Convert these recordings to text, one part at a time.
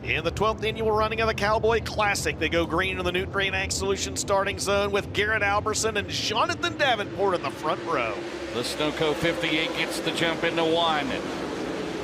In the 12th annual running of the Cowboy Classic, they go green in the Nutrien Ag Solutions starting zone with Garrett Alberson and Jonathan Davenport in the front row. The Snowco 58 gets the jump into one.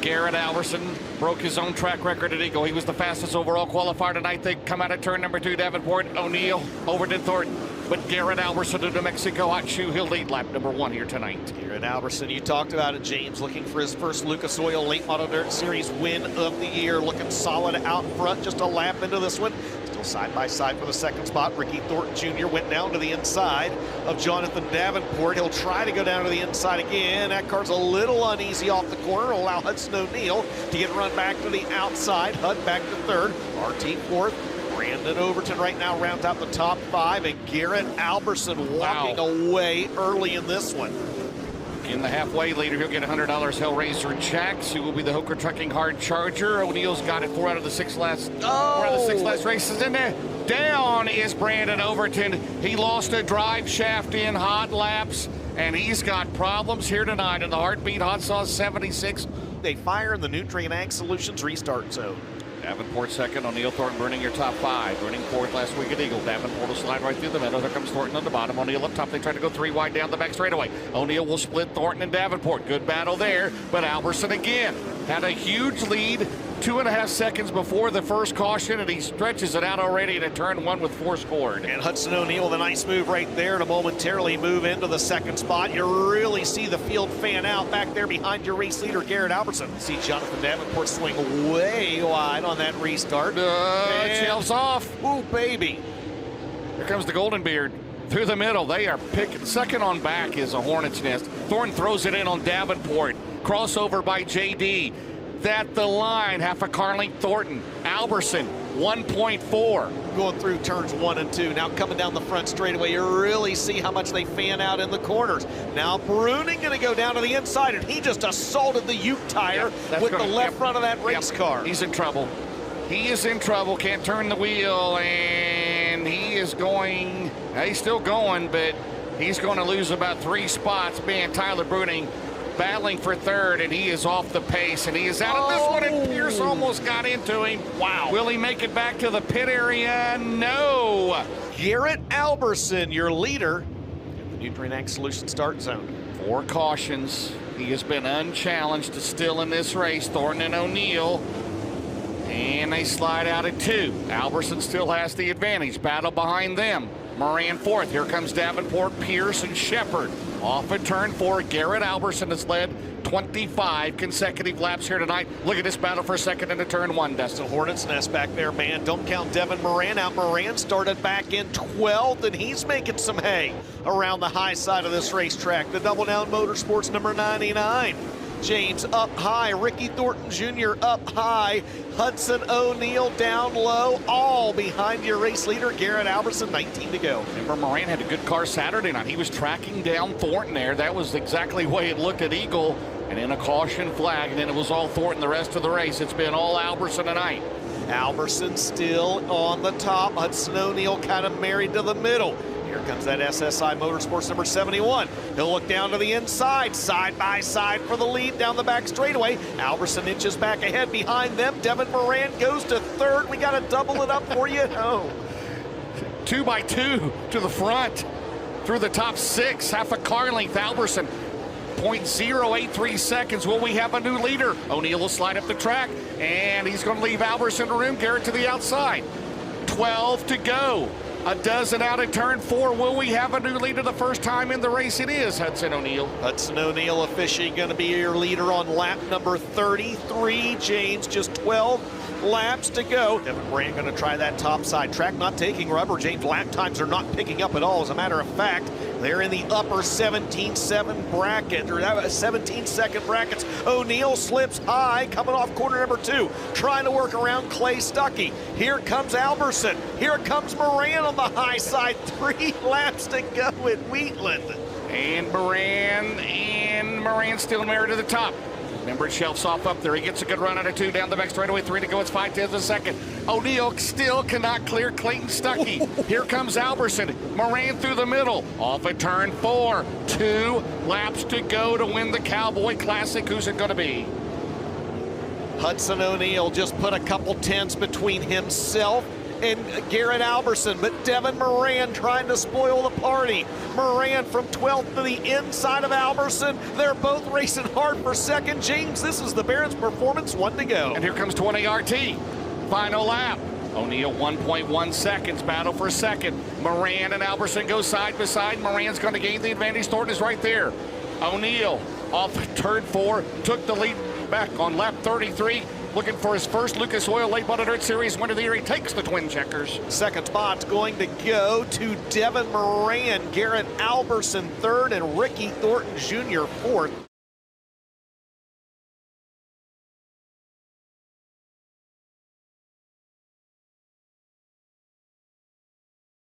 Garrett Alberson broke his own track record at Eagle. He was the fastest overall qualifier tonight. They come out at turn number 2. Davenport, O'Neill, Overton, Thornton. But Garrett Alberson of New Mexico hot shoe. He'll lead lap number 1 here tonight. Garrett Alberson, you talked about it, James, looking for his first Lucas Oil Late Model Dirt Series win of the year. Looking solid out front, just a lap into this one. Still side by side for the second spot. Ricky Thornton Jr. went down to the inside of Jonathan Davenport. He'll try to go down to the inside again. That car's a little uneasy off the corner. Allow Hudson O'Neill to get run back to the outside. Hud back to third. RT fourth. Brandon Overton right now rounds out the top 5, and Garrett Alberson walking away early in this one. In the halfway leader, he'll get $100 Hellraiser Jacks, who will be the Hooker Trucking Hard Charger. O'Neill's got it 4 out of the 6 last races in there. Down is Brandon Overton. He lost a drive shaft in hot laps, and he's got problems here tonight in the Heartbeat Hot Sauce 76. They fire in the Nutrien Ag Solutions restart zone. Davenport second, O'Neill, Thornton burning your top 5. Running fourth last week at Eagle. Davenport will slide right through the middle. Here comes Thornton on the bottom. O'Neill up top. They try to go 3 wide down the back straightaway. O'Neill will split Thornton and Davenport. Good battle there, but Alberson again had a huge lead 2.5 seconds before the first caution, and he stretches it out already to turn 1 with 4 scored. And Hudson O'Neill with a nice move right there to momentarily move into the second spot. You really see the field fan out back there behind your race leader, Garrett Alberson. See Jonathan Davenport swing way wide on that restart. Shelves off. Ooh, baby. Here comes the Golden Beard. Through the middle, they are picking. Second on back is a hornet's nest. Thornton throws it in on Davenport. Crossover by JD. At the line, half a car length Thornton. Alberson, 1.4. Going through turns 1 and 2. Now coming down the front straightaway, you really see how much they fan out in the corners. Now Bruning going to go down to the inside, and he just assaulted the Ute tire with the left front of that race car. He's in trouble. He is in trouble. Can't turn the wheel, and he is going. He's still going, but he's going to lose about 3 spots. Man, Tyler Bruning battling for third, and he is off the pace, and he is out of this one, and Pierce almost got into him. Wow. Will he make it back to the pit area? No. Garrett Alberson, your leader in the Nutrien Ag Solutions start zone. 4 cautions. He has been unchallenged still in this race. Thornton and O'Neill, and they slide out at 2. Alberson still has the advantage. Battle behind them. Moran fourth. Here comes Davenport, Pierce, and Shepard. Off at turn 4, Garrett Alberson has led 25 consecutive laps here tonight. Look at this battle for second into turn 1, Dustin. Hornet's nest back there, man. Don't count Devin Moran out. Moran started back in 12th, and he's making some hay around the high side of this racetrack. The Double Down Motorsports number 99. James up high, Ricky Thornton Jr. up high, Hudson O'Neill down low, all behind your race leader, Garrett Alberson, 19 to go. Remember, Moran had a good car Saturday night. He was tracking down Thornton there. That was exactly the way it looked at Eagle, and then a caution flag, and then it was all Thornton the rest of the race. It's been all Alberson tonight. Alberson still on the top, Hudson O'Neill kind of married to the middle. Here comes that SSI Motorsports number 71. He'll look down to the inside, side by side for the lead down the back straightaway. Alberson inches back ahead behind them. Devin Moran goes to third. We got to double it up for you at home. 2 by 2 to the front through the top 6, half a car length. Alberson, 0.083 seconds. Will we have a new leader? O'Neill will slide up the track, and he's going to leave Alberson room. Garrett to the outside. 12 to go. A dozen out at turn 4. Will we have a new leader the first time in the race? It is Hudson O'Neill. Hudson O'Neill officially going to be your leader on lap number 33. James, just 12 laps to go. Devin Moran going to try that top side track, not taking rubber. James, lap times are not picking up at all. As a matter of fact, they're in the upper 17.7 bracket, or 17-second brackets. O'Neill slips high, coming off corner number 2, trying to work around Clay Stuckey. Here comes Alberson. Here comes Moran on the high side. 3 laps to go at Wheatland. And Moran still married to the top. Remember, it shelves off up there. He gets a good run out of 2 down the back straightaway. 3 to go. It's 5/10 a second. O'Neill still cannot clear Clayton Stuckey. Here comes Alberson. Moran through the middle. Off at turn 4. 2 laps to go to win the Cowboy Classic. Who's it going to be? Hudson O'Neal just put a couple tenths between himself and Garrett Alberson, but Devin Moran trying to spoil the party. Moran from 12th to the inside of Alberson. They're both racing hard for second. James, this is the Barron's Performance, 1 to go. And here comes 20 RT. Final lap. O'Neal 1.1 seconds, battle for second. Moran and Alberson go side by side. Moran's going to gain the advantage. Thornton is right there. O'Neal off turn 4, took the lead back on lap 33. Looking for his first Lucas Oil Late Model Dirt Series win of the year. He takes the twin checkers. Second spot's going to go to Devin Moran, Garrett Alberson third, and Ricky Thornton Jr. fourth.